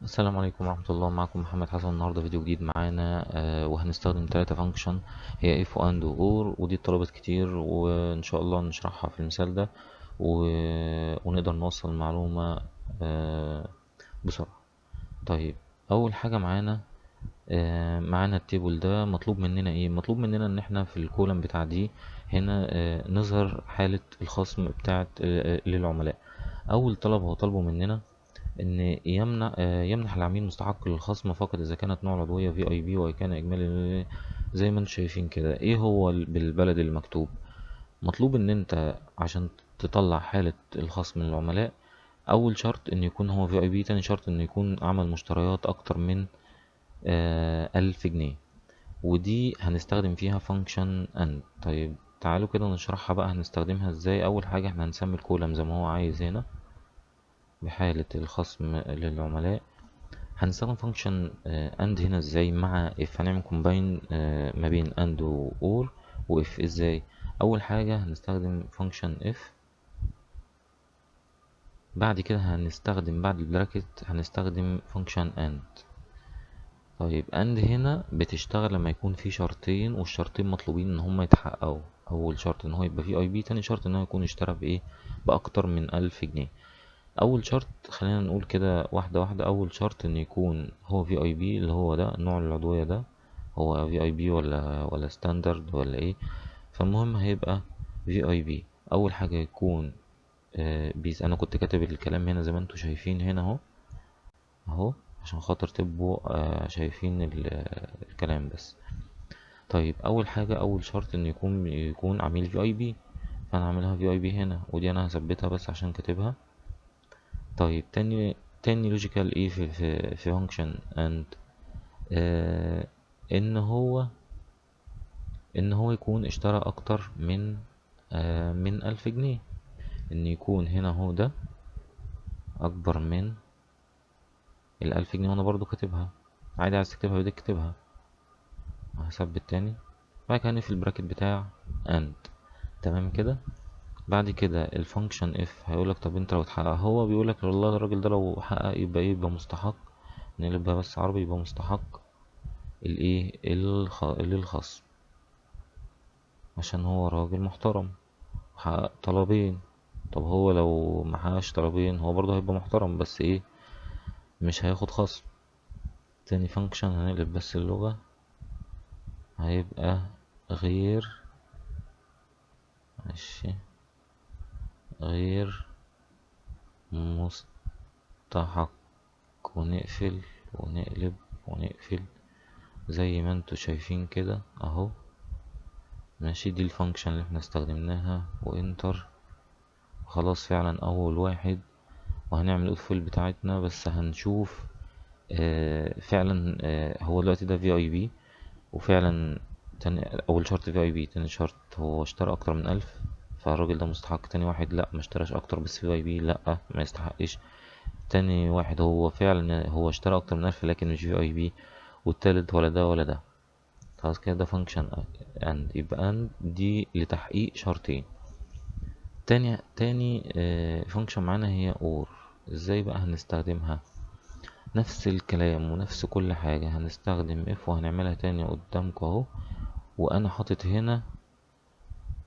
السلام عليكم ورحمة الله. معكم محمد حسن. النهاردة فيديو جديد معانا، وهنستخدم 3 فانكشن هي if و and و or، ودي اتطلبت كتير وإن شاء الله نشرحها في المثال ده ونقدر نوصل المعلومة بسرعة. طيب، أول حاجة معانا التيبل ده. مطلوب مننا ايه؟ مطلوب مننا ان احنا في الكولم بتاع دي هنا نظهر حالة الخصم بتاعت للعملاء. أول طلب هو طلبه مننا ان يمنح العميل مستحق للخصم فقط اذا كانت نوع العضويه في اي بي وكان اجمالي زي ما انتم شايفين كده. ايه هو بالبلد المكتوب؟ مطلوب ان انت عشان تطلع حاله الخصم للعملاء، اول شرط ان يكون هو في اي بي، تاني شرط ان يكون عمل مشتريات اكتر من 1000 جنيه. ودي هنستخدم فيها فانكشن اند. طيب تعالوا كده نشرحها بقى هنستخدمها ازاي. اول حاجه احنا هنسمي الكولم زي ما هو عايز هنا بحالة الخصم للعملاء. هنستخدم فانكشن اند هنا ازاي؟ مع اف هنعمل كومباين ما بين اند و اور واف. ازاي؟ اول حاجه هنستخدم فانكشن اف، بعد كده هنستخدم بعد البراكت هنستخدم فانكشن اند. طيب اند هنا بتشتغل لما يكون في شرطين والشرطين مطلوبين ان هما يتحققوا. اول شرط ان هو يبقى فيه اي بي، تاني شرط ان هو يكون اشترى بايه؟ باكتر من 1000 جنيه. اول شرط خلينا نقول كده واحده واحده. اول شرط ان يكون هو في اي بي، اللي هو ده نوع العضويه ده، هو في اي بي ولا ستاندرد ولا ايه؟ فالمهم هيبقى في اي بي. اول حاجه يكون بيس. انا كنت كاتب الكلام هنا زي ما انتم شايفين هنا اهو عشان خاطر تبقوا شايفين الكلام بس. طيب اول حاجه، اول شرط ان يكون عميل في اي بي، فانا هعملها في اي بي هنا، ودي انا هثبتها بس عشان كاتبها. طيب تاني لوجيكال ايه في فانكشن اند؟ آه ان هو يكون اشترى اكتر من 1000 جنيه. ان يكون هنا هو ده اكبر من 1000 جنيه، وانا برضو كاتبها عادي. عايز تكتبها بدك تكتبها. هثبت تاني، بعد كده في البراكت بتاع اند. تمام كده. بعد كده الفانكشن اف هيقولك طب انت لو اتحقق، هو بيقولك والله الراجل ده لو حقق يبقى ايه؟ يبقى مستحق. نقلبها بس عربي، يبقى مستحق للخصم عشان هو راجل محترم وحقق طلبين. طب هو لو محققش طلبين هو برضه هيبقى محترم، بس ايه؟ مش هياخد خصم. تاني فانكشن هنقلب بس اللغة، هيبقى غير، ماشي، غير مستحق. ونقفل ونقلب ونقفل زي ما انتوا شايفين كده اهو. ماشي، دي الفانكشن اللي احنا استخدمناها وانتر. خلاص فعلا اول واحد. وهنعمل الاوتفول بتاعتنا بس هنشوف فعلا هو دلوقتي ده في اي بي، وفعلا اول شرط في اي بي، تاني شرط هو اشترى اكتر من 1000، فالراجل ده مستحق. تاني واحد لا ما اشتراش اكتر بس في اي بي، لا ما يستحقش. تاني واحد هو فعلا هو اشترى اكتر من 1000 لكن مش في اي بي. والتالت ولا ده ولا ده. خلاص كده ده فانكشن اند. يبقى اند دي لتحقيق شرطين. تاني فانكشن معانا هي اور. ازاي بقى هنستخدمها؟ نفس الكلام ونفس كل حاجة، هنستخدم اف وهنعملها تاني قدامكم اهو. وانا حاطط هنا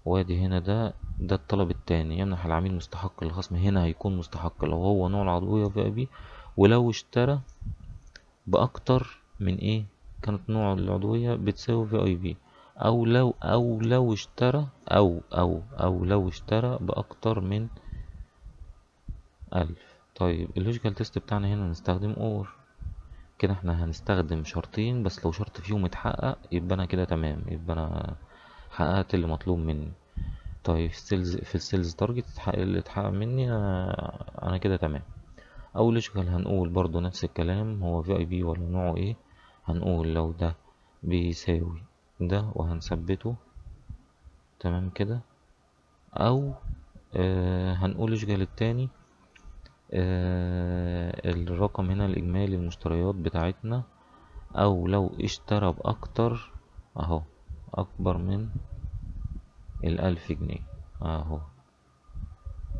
وادي هنا ده الطلب التاني، يمنح العميل مستحق للخصم. هنا هيكون مستحق لو هو نوع العضوية في بي، ولو اشترى بأكتر من ايه؟ كانت نوع العضوية بتساوي في اي بي، او لو اشترى او لو اشترى بأكتر من 1000. طيب اللوجيكال تيست بتاعنا هنا نستخدم اور. كده احنا هنستخدم شرطين بس، لو شرط فيهم اتحقق يبقى انا كده تمام، يبقى انا حققت اللي مطلوب مني. طيب في السيلز تارجت اللي اتحقق مني انا كده تمام. اول لوجيكال هنقول برضو نفس الكلام، هو في اي بي ولا نوعه ايه. هنقول لو ده بيساوي ده وهنثبته تمام كده. او هنقول لوجيكال التاني، الرقم هنا الإجمالي المشتريات بتاعتنا، أو لو اشترى بأكتر أهو، أكبر من 1000 جنيه أهو.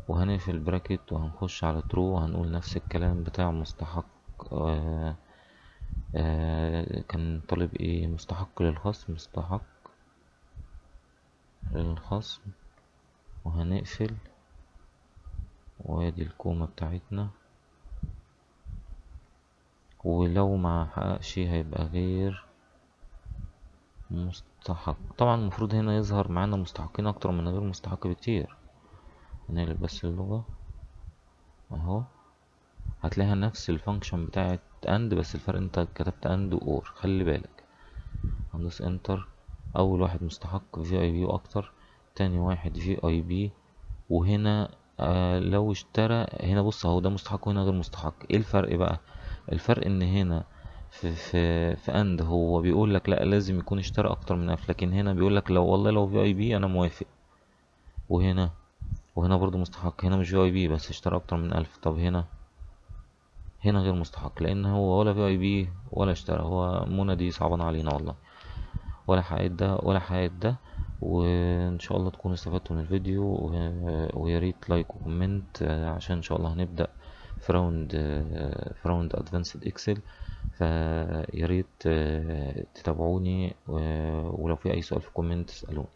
وهنقفل البراكت وهنخش على ترو وهنقول نفس الكلام بتاع مستحق كان طالب ايه؟ مستحق للخصم، مستحق للخصم. وهنقفل، وادي الكومة بتاعتنا. ولو ما حققش هيبقى غير مستحق. طبعا المفروض هنا يظهر معانا مستحقين اكتر من غير مستحق بكتير. هنقلب بس اللغة اهو، هتلاقيها نفس الفانكشن بتاعت اند، بس الفرق انت كتبت اند اور. خلي بالك، هندوس انتر. اول واحد مستحق في اي بي واكتر، تاني واحد في اي بي. وهنا لو اشترى، هنا بص اهو ده مستحق وهنا غير مستحق. ايه الفرق بقى؟ الفرق ان هنا في اند هو بيقول لك لا لازم يكون اشترى اكتر من الف، لكن هنا بيقول لك لو والله لو في اي بي انا موافق. وهنا برضو مستحق، هنا مش في اي بي بس اشترى اكتر من 1000. طب هنا غير مستحق، لان هو ولا في اي بي ولا اشترى. هو منى دي صعبان علينا والله، ولا حقيقة ده ولا حقيقة ده. وان شاء الله تكونوا استفدتوا من الفيديو، ويا ريت لايك وكومنت، عشان ان شاء الله هنبدأ في راوند ادفانسد اكسل. فيا ريت تتابعوني، ولو في اي سؤال في كومنت اسألوني.